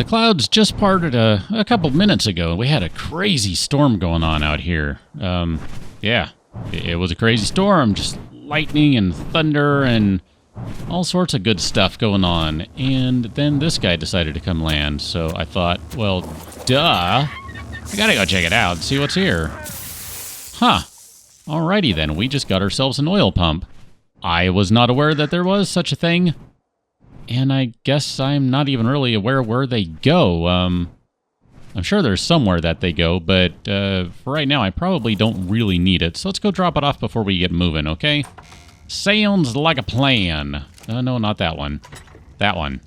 The clouds just parted a couple minutes ago. We had a crazy storm going on out here. Yeah, it was a crazy storm. Just lightning and thunder and all sorts of good stuff going on. And then this guy decided to come land. So I thought, well, duh. I gotta go check it out and see what's here. Huh. Alrighty then, we just got ourselves an oil pump. I was not aware that there was such a thing. And I guess I'm not even really aware where they go. I'm sure there's somewhere that they go, but for right now I probably don't really need it. So let's go drop it off before we get moving, okay? Sounds like a plan. No, not that one. That one.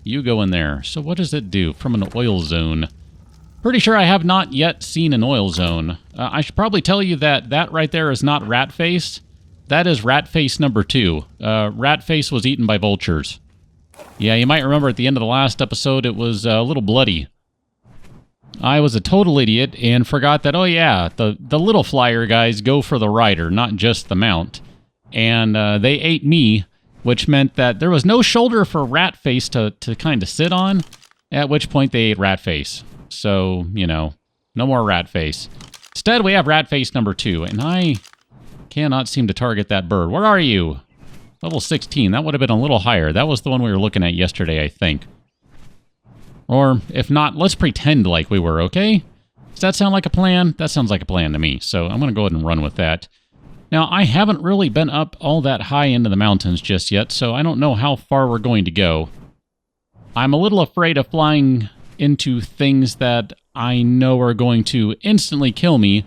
You go in there. So what does it do from an oil zone? Pretty sure I have not yet seen an oil zone. I should probably tell you that that right there is not rat face. That is rat face number 2. Rat face was eaten by vultures. Yeah, you might remember at the end of the last episode it was a little bloody. I was a total idiot and forgot that, oh yeah, the little flyer guys go for the rider, not just the mount. And they ate me, which meant that there was no shoulder for rat face to kind of sit on, at which point they ate rat face. So, you know, no more rat face. Instead, we have rat face number 2, and I cannot seem to target that bird. Where are you? Level 16. That would have been a little higher. That was the one we were looking at yesterday, I think. Or, if not, let's pretend like we were, okay? Does that sound like a plan? That sounds like a plan to me, so I'm going to go ahead and run with that. Now, I haven't really been up all that high into the mountains just yet, so I don't know how far we're going to go. I'm a little afraid of flying into things that I know are going to instantly kill me,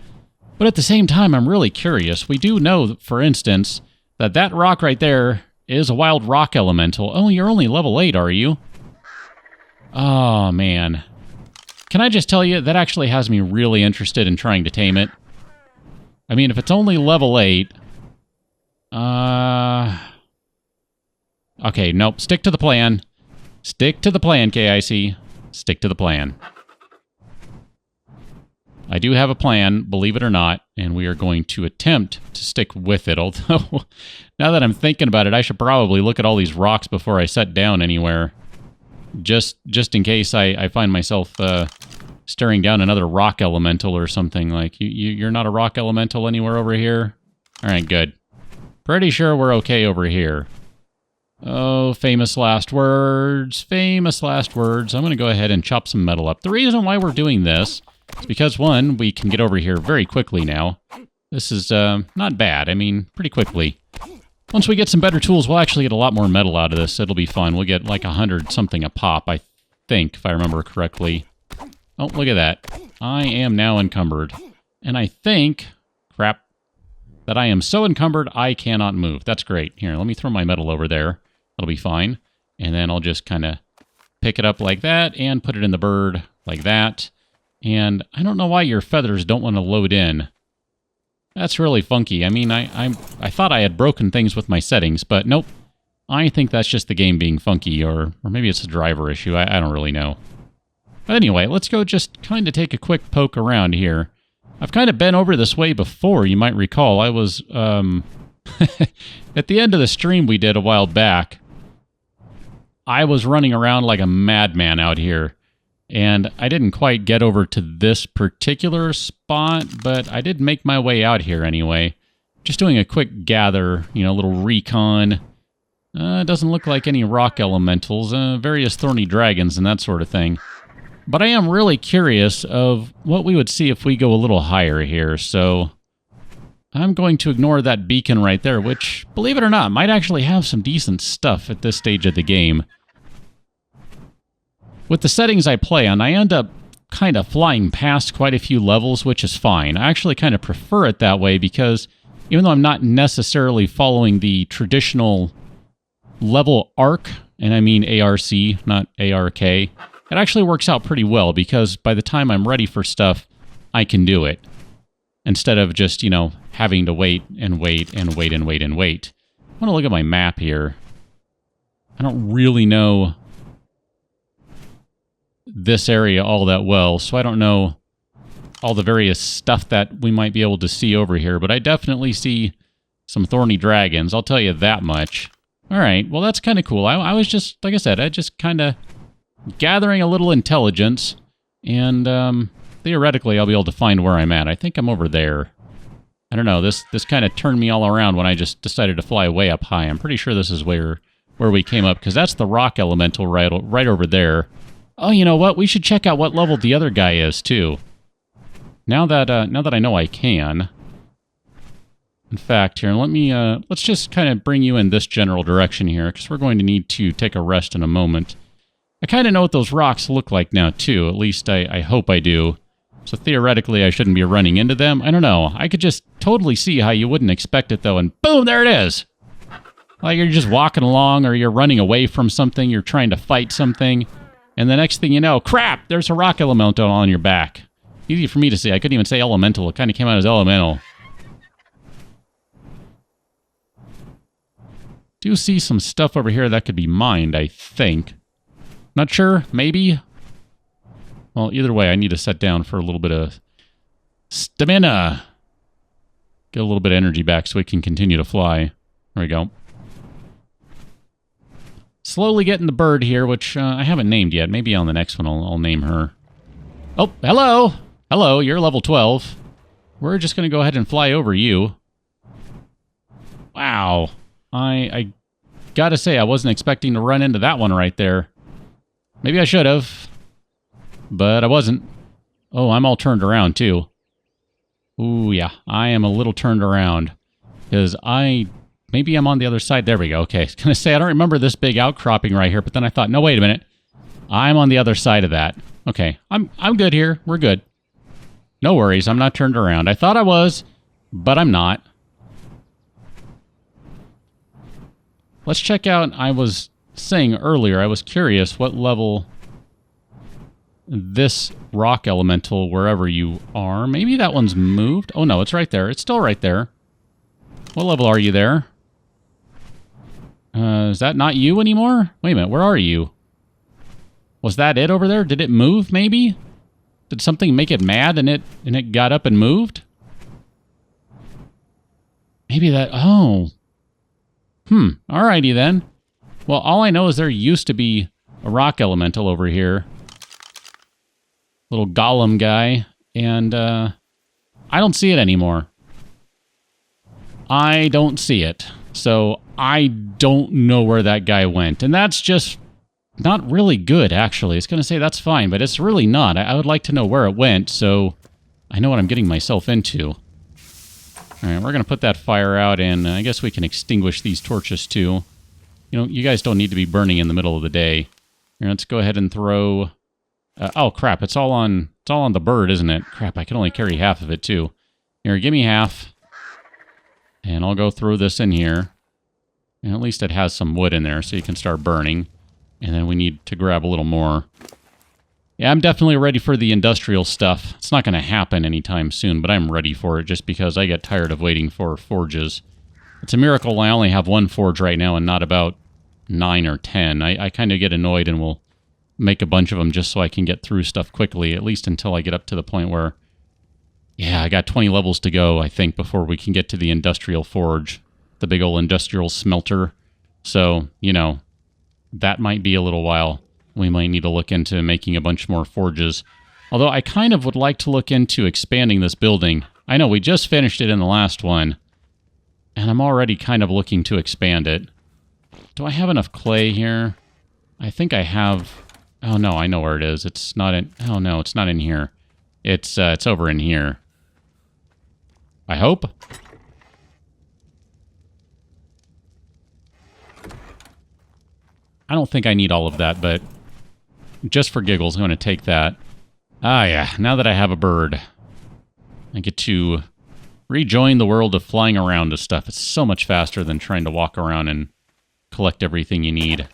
but at the same time, I'm really curious. We do know, for instance, that that rock right there is a wild rock elemental. Oh, you're only level 8, are you? Oh, man. Can I just tell you, that actually has me really interested in trying to tame it. I mean, if it's only level 8... Okay, nope. Stick to the plan. Stick to the plan, KIC. Stick to the plan. I do have a plan, believe it or not, and we are going to attempt to stick with it, although, now that I'm thinking about it, I should probably look at all these rocks before I set down anywhere. Just in case I find myself staring down another rock elemental or something. Like, you're not a rock elemental anywhere over here? Alright, good. Pretty sure we're okay over here. Oh, famous last words. Famous last words. I'm going to go ahead and chop some metal up. The reason why we're doing this is because, one, we can get over here very quickly now. This is not bad. I mean, pretty quickly. Once we get some better tools, we'll actually get a lot more metal out of this. It'll be fun. We'll get like 100-something a pop, I think, if I remember correctly. Oh, look at that. I am now encumbered. And I think, crap, that I am so encumbered I cannot move. That's great. Here, let me throw my metal over there. That'll be fine. And then I'll just kind of pick it up like that and put it in the bird like that. And I don't know why your feathers don't want to load in. That's really funky. I mean, I thought I had broken things with my settings, but nope. I think that's just the game being funky, or maybe it's a driver issue. I don't really know. But anyway, let's go just kind of take a quick poke around here. I've kind of been over this way before, you might recall. I was, at the end of the stream we did a while back, I was running around like a madman out here. And I didn't quite get over to this particular spot, but I did make my way out here anyway. Just doing a quick gather, you know, a little recon. Doesn't look like any rock elementals, various thorny dragons and that sort of thing. But I am really curious of what we would see if we go a little higher here, so I'm going to ignore that beacon right there, which, believe it or not, might actually have some decent stuff at this stage of the game. With the settings I play on, I end up kind of flying past quite a few levels, which is fine. I actually kind of prefer it that way because even though I'm not necessarily following the traditional level arc, and I mean ARC, not ARK, it actually works out pretty well because by the time I'm ready for stuff, I can do it. Instead of just, you know, having to wait and wait and wait and wait and wait. I want to look at my map here. I don't really know this area all that well, so I don't know all the various stuff that we might be able to see over here, but I definitely see some thorny dragons, I'll tell you that much. Alright, well that's kind of cool. I was just, like I said, I just kind of gathering a little intelligence, and theoretically I'll be able to find where I'm at. I think I'm over there. I don't know, this kind of turned me all around when I just decided to fly way up high. I'm pretty sure this is where we came up, because that's the rock elemental right over there. Oh, you know what? We should check out what level the other guy is, too. Now that I know I can. In fact, here, let's just kind of bring you in this general direction here, because we're going to need to take a rest in a moment. I kind of know what those rocks look like now, too. At least I hope I do. So theoretically, I shouldn't be running into them. I don't know. I could just totally see how you wouldn't expect it, though, and boom, there it is! Like you're just walking along, or you're running away from something, you're trying to fight something, and the next thing you know, crap, there's a rock elemental on your back. Easy for me to say. I couldn't even say elemental. It kind of came out as elemental. Do see some stuff over here that could be mined, I think. Not sure. Maybe. Well, either way, I need to set down for a little bit of stamina. Get a little bit of energy back so we can continue to fly. There we go. Slowly getting the bird here, which I haven't named yet. Maybe on the next one I'll name her. Oh, hello! Hello, you're level 12. We're just going to go ahead and fly over you. Wow. I gotta say, I wasn't expecting to run into that one right there. Maybe I should have, but I wasn't. Oh, I'm all turned around, too. Ooh, yeah, I am a little turned around, because maybe I'm on the other side. There we go. Okay, I was going to say, I don't remember this big outcropping right here, but then I thought, no, wait a minute. I'm on the other side of that. Okay, I'm good here. We're good. No worries, I'm not turned around. I thought I was, but I'm not. Let's check out, I was saying earlier, I was curious what level this rock elemental, wherever you are, maybe that one's moved. Oh no, it's right there. It's still right there. What level are you there? Is that not you anymore? Wait a minute, where are you? Was that it over there? Did it move, maybe? Did something make it mad and it got up and moved? Maybe that... Oh. Alrighty then. Well, all I know is there used to be a rock elemental over here. Little golem guy. And, I don't see it anymore. I don't see it. So, I don't know where that guy went. And that's just not really good, actually. It's going to say that's fine, but it's really not. I would like to know where it went, so I know what I'm getting myself into. Alright, we're going to put that fire out, and I guess we can extinguish these torches, too. You know, you guys don't need to be burning in the middle of the day. Here, let's go ahead and throw... oh, crap, it's all on the bird, isn't it? Crap, I can only carry half of it, too. Here, give me half. And I'll go throw this in here. And at least it has some wood in there, so you can start burning. And then we need to grab a little more. Yeah, I'm definitely ready for the industrial stuff. It's not going to happen anytime soon, but I'm ready for it just because I get tired of waiting for forges. It's a miracle I only have one forge right now and not about 9 or 10. I kind of get annoyed and will make a bunch of them just so I can get through stuff quickly, at least until I get up to the point where... Yeah, I got 20 levels to go, I think, before we can get to the industrial forge. The big old industrial smelter. So, you know, that might be a little while. We might need to look into making a bunch more forges. Although I kind of would like to look into expanding this building. I know we just finished it in the last one. And I'm already kind of looking to expand it. Do I have enough clay here? I think I have... Oh no, I know where it is. It's not in... Oh no, it's not in here. It's over in here. I hope. I don't think I need all of that, but just for giggles, I'm going to take that. Ah, yeah. Now that I have a bird, I get to rejoin the world of flying around to stuff. It's so much faster than trying to walk around and collect everything you need.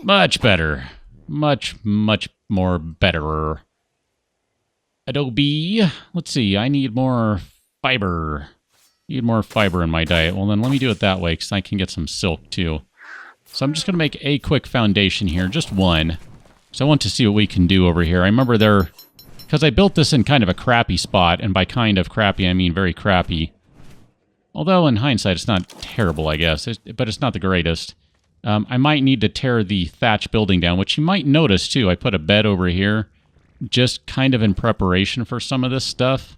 Much better. Much, much more betterer. Adobe. Let's see. I need more fiber. Need more fiber in my diet. Well, then let me do it that way, because I can get some silk, too. So I'm just going to make a quick foundation here, just one. So I want to see what we can do over here. I remember there, because I built this in kind of a crappy spot, and by kind of crappy, I mean very crappy. Although in hindsight, it's not terrible, I guess, but it's not the greatest. I might need to tear the thatch building down, which you might notice, too. I put a bed over here just kind of in preparation for some of this stuff.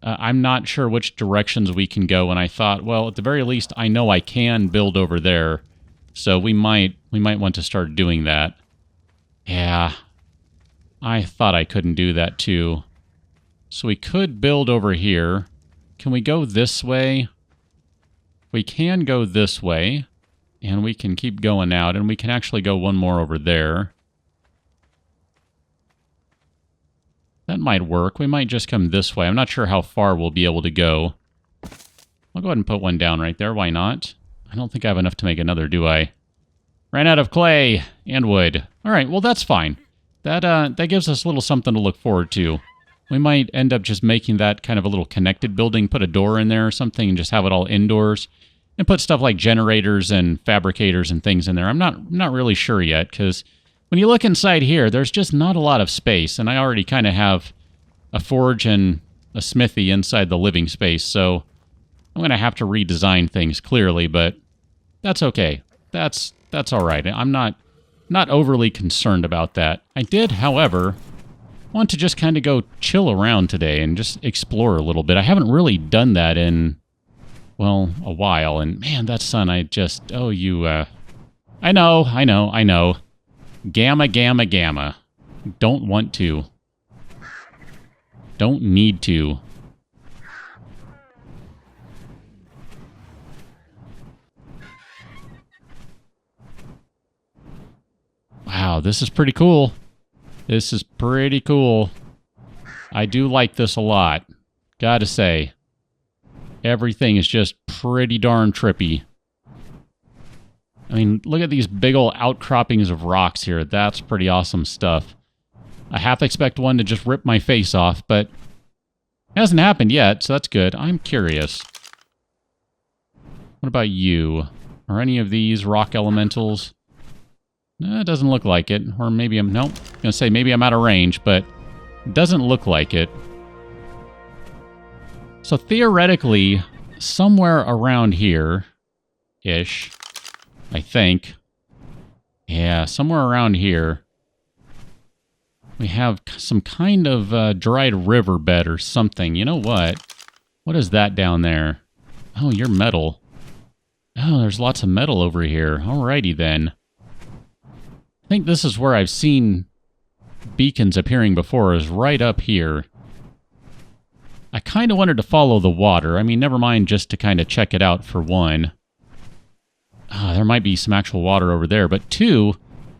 I'm not sure which directions we can go, and I thought, well, at the very least, I know I can build over there, so we might want to start doing that. Yeah, I thought I couldn't do that, too. So we could build over here. Can we go this way? We can go this way. And we can keep going out, and we can actually go one more over there. That might work. We might just come this way. I'm not sure how far we'll be able to go. I'll go ahead and put one down right there. Why not? I don't think I have enough to make another, do I? Ran out of clay and wood. All right, well, that's fine. That gives us a little something to look forward to. We might end up just making that kind of a little connected building, put a door in there or something, and just have it all indoors. And put stuff like generators and fabricators and things in there. I'm not really sure yet, because when you look inside here, there's just not a lot of space, and I already kind of have a forge and a smithy inside the living space, so I'm going to have to redesign things clearly, but that's okay. That's all right. I'm not overly concerned about that. I did, however, want to just kind of go chill around today and just explore a little bit. I haven't really done that in, well, a while, and man, that sun, I just, oh, you, I know. Gamma. Don't want to. Don't need to. Wow, this is pretty cool. This is pretty cool. I do like this a lot. Gotta say. Everything is just pretty darn trippy. I mean, look at these big old outcroppings of rocks here. That's pretty awesome stuff. I half expect one to just rip my face off, but it hasn't happened yet, so that's good. I'm curious. What about you? Are any of these rock elementals? No, it doesn't look like it. Or maybe I'm... Nope. I'm going to say maybe I'm out of range, but it doesn't look like it. So theoretically, somewhere around here-ish, I think. Yeah, somewhere around here, we have some kind of dried riverbed or something. You know what? What is that down there? Oh, you're metal. Oh, there's lots of metal over here. Alrighty then. I think this is where I've seen beacons appearing before, is right up here. I kind of wanted to follow the water. I mean, never mind just to kind of check it out for one. There might be some actual water over there. But two,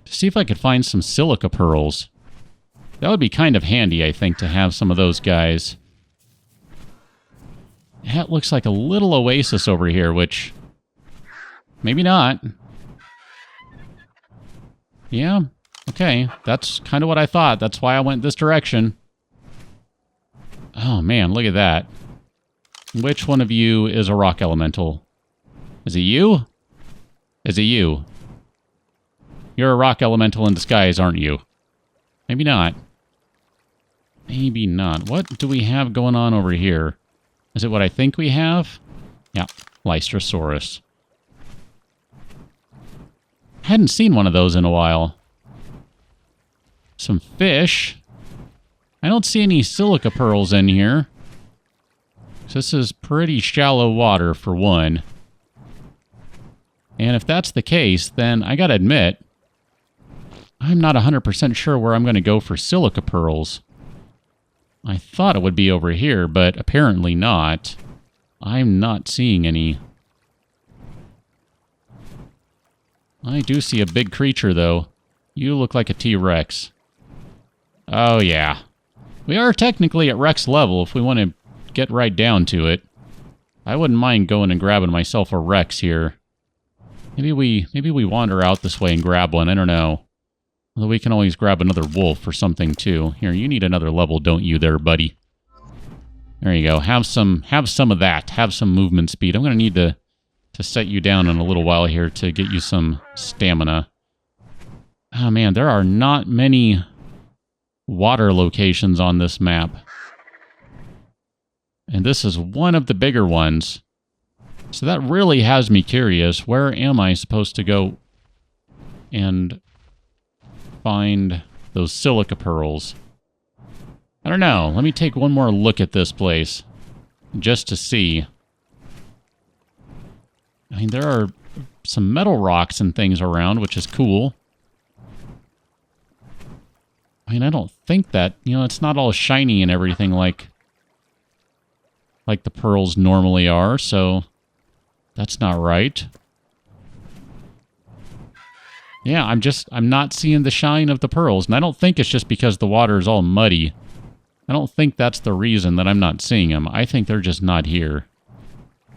to see if I could find some silica pearls. That would be kind of handy, I think, to have some of those guys. That looks like a little oasis over here, which... maybe not. Yeah, okay. That's kind of what I thought. That's why I went this direction. Oh, man, look at that. Which one of you is a rock elemental? Is it you? Is it you? You're a rock elemental in disguise, aren't you? Maybe not. Maybe not. What do we have going on over here? Is it what I think we have? Yeah, Lystrosaurus. Hadn't seen one of those in a while. Some fish. I don't see any silica pearls in here. This is pretty shallow water, for one. And if that's the case, then I gotta admit, I'm not 100% sure where I'm going to go for silica pearls. I thought it would be over here, but apparently not. I'm not seeing any. I do see a big creature, though. You look like a T-Rex. Oh, yeah. We are technically at Rex level if we want to get right down to it. I wouldn't mind going and grabbing myself a Rex here. Maybe we wander out this way and grab one. I don't know. Although we can always grab another wolf or something, too. Here, you need another level, don't you there, buddy? There you go. Have some of that. Have some movement speed. I'm going to need to set you down in a little while here to get you some stamina. Oh, man, there are not many water locations on this map. And this is one of the bigger ones. So that really has me curious. Where am I supposed to go? and find those silica pearls. I don't know. Let me take one more look at this place just to see. I mean, there are some metal rocks and things around, which is cool. I mean, I don't think that, it's not all shiny and everything like the pearls normally are, so that's not right. Yeah, I'm not seeing the shine of the pearls, and I don't think it's just because the water is all muddy. I don't think that's the reason that I'm not seeing them. I think they're just not here.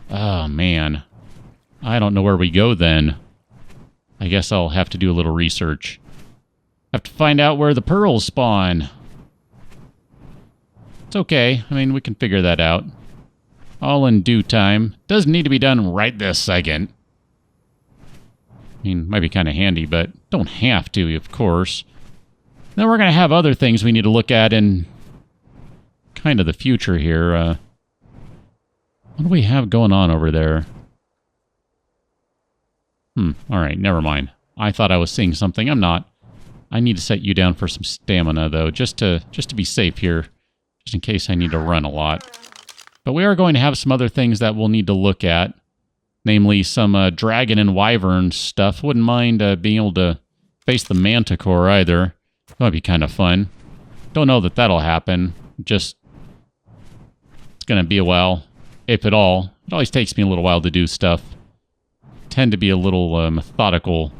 Oh, man. I don't know where we go then. I guess I'll have to do a little research. Have to find out where the pearls spawn. It's okay. I mean, we can figure that out. All in due time. Doesn't need to be done right this second. I mean, might be kind of handy, but don't have to, of course. Then we're going to have other things we need to look at in kind of the future here. What do we have going on over there? Alright, never mind. I thought I was seeing something. I'm not. I need to set you down for some stamina, though, just to be safe here. Just in case I need to run a lot. But we are going to have some other things that we'll need to look at. Namely, some dragon and wyvern stuff. Wouldn't mind being able to face the manticore, either. That might be kind of fun. Don't know that that'll happen. Just... it's going to be a while, if at all. It always takes me a little while to do stuff. Tend to be a little methodical.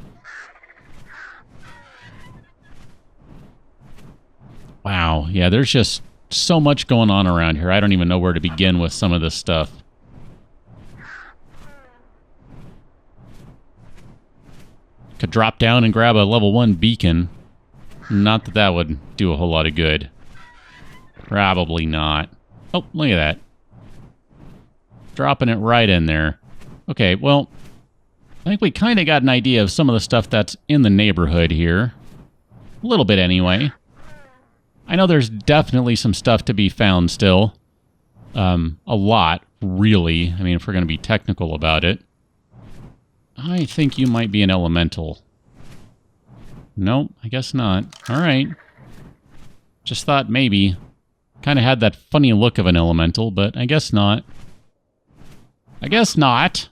Wow, yeah, there's just so much going on around here. I don't even know where to begin with some of this stuff. Could drop down and grab a level 1 beacon. Not that that would do a whole lot of good. Probably not. Oh, look at that. Dropping it right in there. Okay, well... I think we kind of got an idea of some of the stuff that's in the neighborhood here. A little bit, anyway. I know there's definitely some stuff to be found still. A lot, really. I mean, if we're going to be technical about it. I think you might be an elemental. Nope, I guess not. Alright. Just thought maybe. Kind of had that funny look of an elemental, but I guess not. I guess not.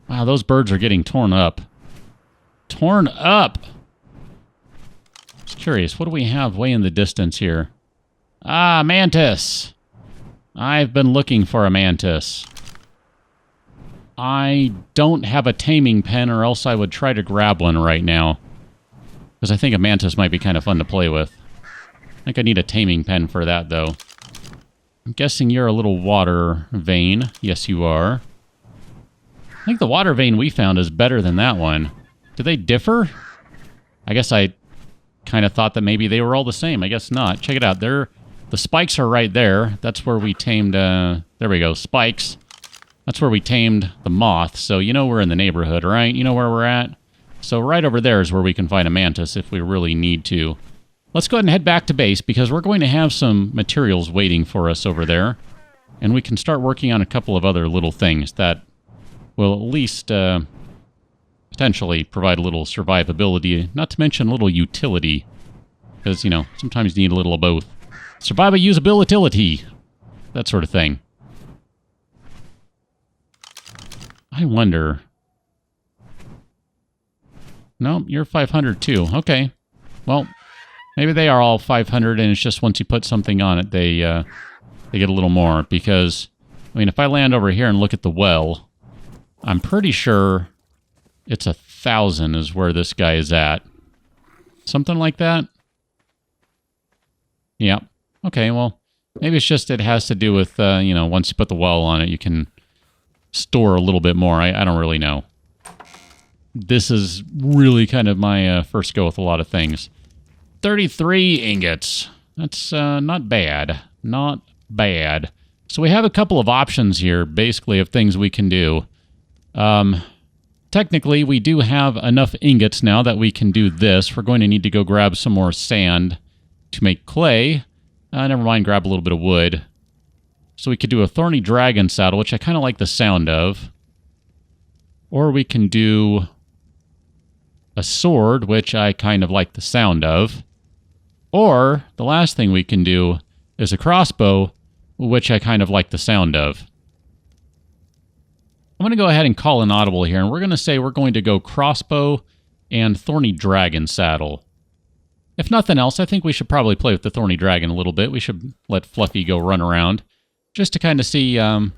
Wow, those birds are getting torn up. Torn up! Just curious, what do we have way in the distance here? Ah, mantis! I've been looking for a mantis. I don't have a taming pen, or else I would try to grab one right now. Because I think a mantis might be kind of fun to play with. I think I need a taming pen for that, though. I'm guessing you're a little water vein. Yes, you are. I think the water vein we found is better than that one. Do they differ? I guess I kind of thought that maybe they were all the same. I guess not. Check it out. The spikes are right there. That's where we tamed... there we go. Spikes. That's where we tamed the moth. So you know we're in the neighborhood, right? You know where we're at? So right over there is where we can find a mantis if we really need to. Let's go ahead and head back to base because we're going to have some materials waiting for us over there. And we can start working on a couple of other little things that... will at least potentially provide a little survivability, not to mention a little utility. Because, sometimes you need a little of both. Survival usability, that sort of thing. I wonder... No, you're 500 too. Okay. Well, maybe they are all 500 and it's just once you put something on it, they get a little more. Because, I mean, if I land over here and look at the well... I'm pretty sure it's 1,000 is where this guy is at. Something like that? Yeah. Okay, well, maybe it's just it has to do with, once you put the well on it, you can store a little bit more. I don't really know. This is really kind of my first go with a lot of things. 33 ingots. That's not bad. Not bad. So we have a couple of options here, basically, of things we can do. Technically, we do have enough ingots now that we can do this. We're going to need to go grab some more sand to make clay. Never mind, grab a little bit of wood. So we could do a thorny dragon saddle, which I kind of like the sound of. Or we can do a sword, which I kind of like the sound of. Or the last thing we can do is a crossbow, which I kind of like the sound of. I'm going to go ahead and call an audible here, and we're going to say we're going to go crossbow and thorny dragon saddle. If nothing else, I think we should probably play with the thorny dragon a little bit. We should let Fluffy go run around just to kind of see how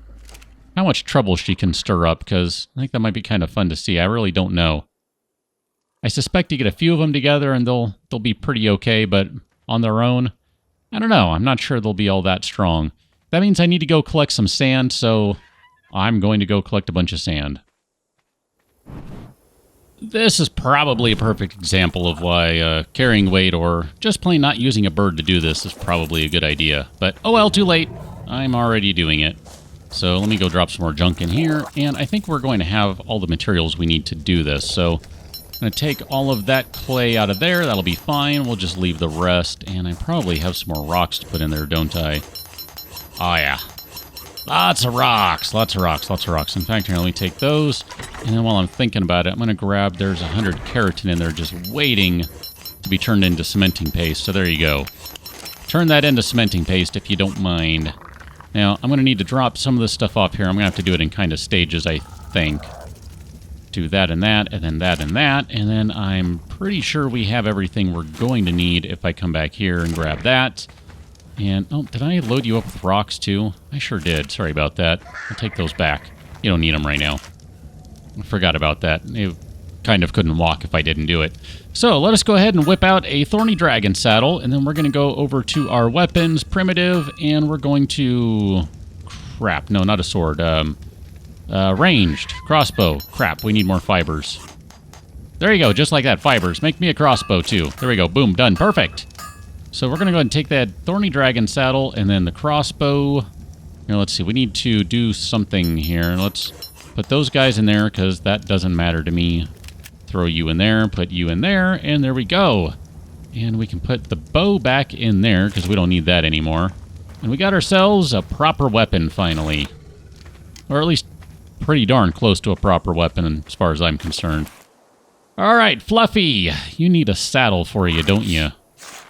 much trouble she can stir up, because I think that might be kind of fun to see. I really don't know. I suspect you get a few of them together and they'll be pretty okay, but on their own, I don't know. I'm not sure they'll be all that strong. That means I need to go collect some sand, so I'm going to go collect a bunch of sand. This is probably a perfect example of why carrying weight or just plain not using a bird to do this is probably a good idea. But, oh well, too late. I'm already doing it. So let me go drop some more junk in here, and I think we're going to have all the materials we need to do this. So I'm going to take all of that clay out of there. That'll be fine. We'll just leave the rest, and I probably have some more rocks to put in there, don't I? Oh, yeah. Lots of rocks. Lots of rocks. Lots of rocks. In fact, here, let me take those, and then while I'm thinking about it, I'm going to grab, there's 100 keratin in there just waiting to be turned into cementing paste. So there you go. Turn that into cementing paste if you don't mind. Now, I'm going to need to drop some of this stuff off here. I'm going to have to do it in kind of stages, I think. Do that and that, and then that and that, and then I'm pretty sure we have everything we're going to need if I come back here and grab that. And, oh, did I load you up with rocks too? I sure did. Sorry about that. I'll take those back. You don't need them right now. I forgot about that. You kind of couldn't walk if I didn't do it. So, let us go ahead and whip out a thorny dragon saddle, and then we're going to go over to our weapons, primitive, and we're going to... Crap, no, not a sword. Ranged. Crossbow. Crap, we need more fibers. There you go, just like that, fibers. Make me a crossbow, too. There we go, boom, done, perfect. So we're going to go ahead and take that thorny dragon saddle and then the crossbow. Here, let's see, we need to do something here. Let's put those guys in there, because that doesn't matter to me. Throw you in there, put you in there, and there we go. And we can put the bow back in there, because we don't need that anymore. And we got ourselves a proper weapon, finally. Or at least pretty darn close to a proper weapon, as far as I'm concerned. All right, Fluffy, you need a saddle for you, don't you?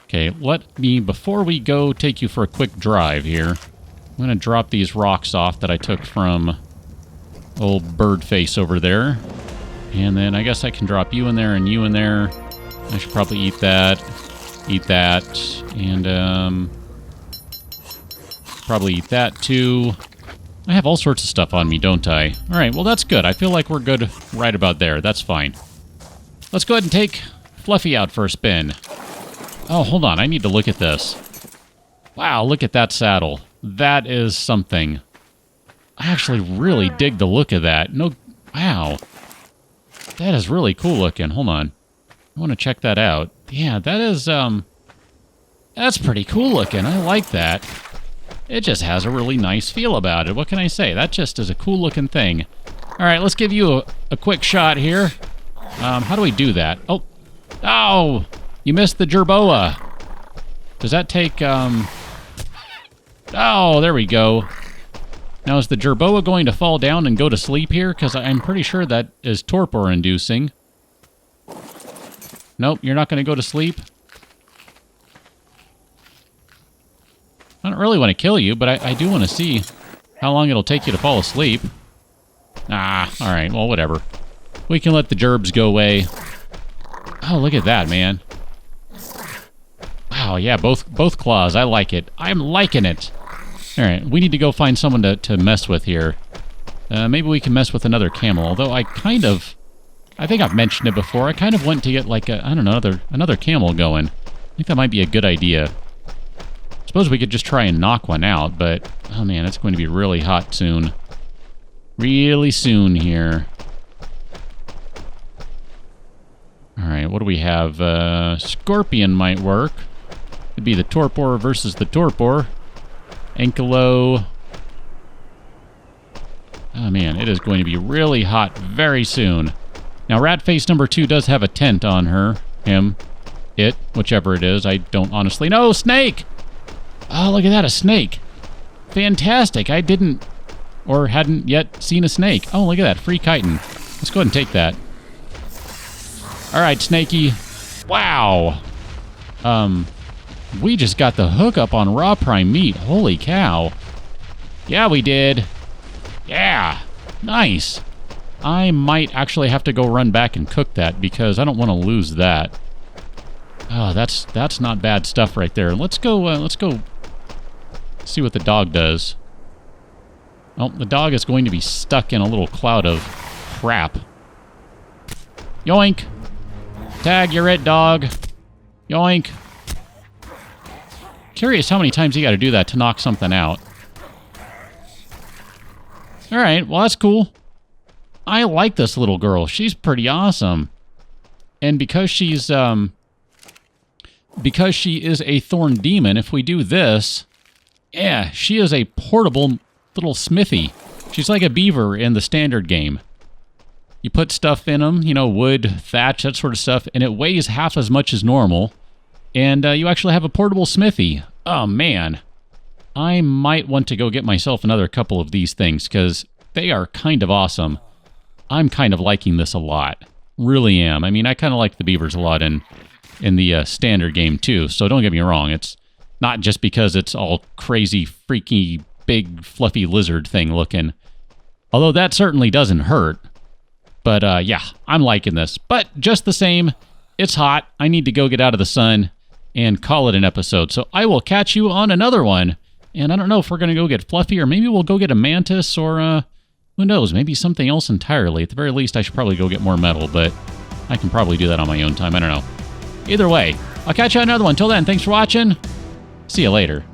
Okay, let me, before we go, take you for a quick drive here. I'm going to drop these rocks off that I took from old Birdface over there. And then I guess I can drop you in there and you in there. I should probably eat that, and probably eat that too. I have all sorts of stuff on me, don't I? All right, well, that's good. I feel like we're good right about there. That's fine. Let's go ahead and take Fluffy out for a spin. Oh, hold on. I need to look at this. Wow, look at that saddle. That is something. I actually really dig the look of that. No, wow. That is really cool looking. Hold on. I want to check that out. Yeah, that is, that's pretty cool looking. I like that. It just has a really nice feel about it. What can I say? That just is a cool looking thing. All right, let's give you a quick shot here. How do we do that? Oh, you missed the jerboa. Does that take, oh, there we go. Now, is the jerboa going to fall down and go to sleep here? Because I'm pretty sure that is torpor-inducing. Nope, you're not going to go to sleep? I don't really want to kill you, but I do want to see how long it'll take you to fall asleep. Alright, well, whatever. We can let the gerbs go away. Oh, look at that, man. Wow, yeah, both claws. I like it. I'm liking it. Alright, we need to go find someone to mess with here. Maybe we can mess with another camel, although I think I've mentioned it before. I kind of want to get, like, I don't know, another camel going. I think that might be a good idea. Suppose we could just try and knock one out, but, oh man, it's going to be really hot soon. Really soon here. Alright, what do we have? Scorpion might work. It'd be the torpor versus the torpor. Ankylo. Oh man, it is going to be really hot very soon. Now, Ratface number 2 does have a tent on her. Him. It. Whichever it is. I don't honestly know. Snake! Oh, look at that. A snake. Fantastic. I didn't or hadn't yet seen a snake. Oh, look at that. Free chitin. Let's go ahead and take that. All right, Snakey. Wow. We just got the hookup on raw prime meat. Holy cow. Yeah, we did. Yeah. Nice. I might actually have to go run back and cook that because I don't want to lose that. Oh, that's not bad stuff right there. Let's go see what the dog does. Oh, the dog is going to be stuck in a little cloud of crap. Yoink. Tag, you're it, dog. Yoink. Curious how many times you got to do that to knock something out. All right, well, that's cool. I like this little girl. She's pretty awesome. And because she is a thorn demon, if we do this, yeah, she is a portable little smithy. She's like a beaver in the standard game. You put stuff in them, you know, wood, thatch, that sort of stuff, and it weighs half as much as normal. And you actually have a portable smithy. Oh, man. I might want to go get myself another couple of these things, because they are kind of awesome. I'm kind of liking this a lot. Really am. I mean, I kind of like the beavers a lot in the standard game, too. So don't get me wrong. It's not just because it's all crazy, freaky, big, fluffy lizard thing looking. Although that certainly doesn't hurt. But, yeah, I'm liking this. But just the same, it's hot. I need to go get out of the sun and call it an episode. So I will catch you on another one. And I don't know if we're going to go get Fluffy, or maybe we'll go get a mantis, or who knows, maybe something else entirely. At the very least, I should probably go get more metal, but I can probably do that on my own time. I don't know. Either way, I'll catch you on another one. Till then, thanks for watching. See you later.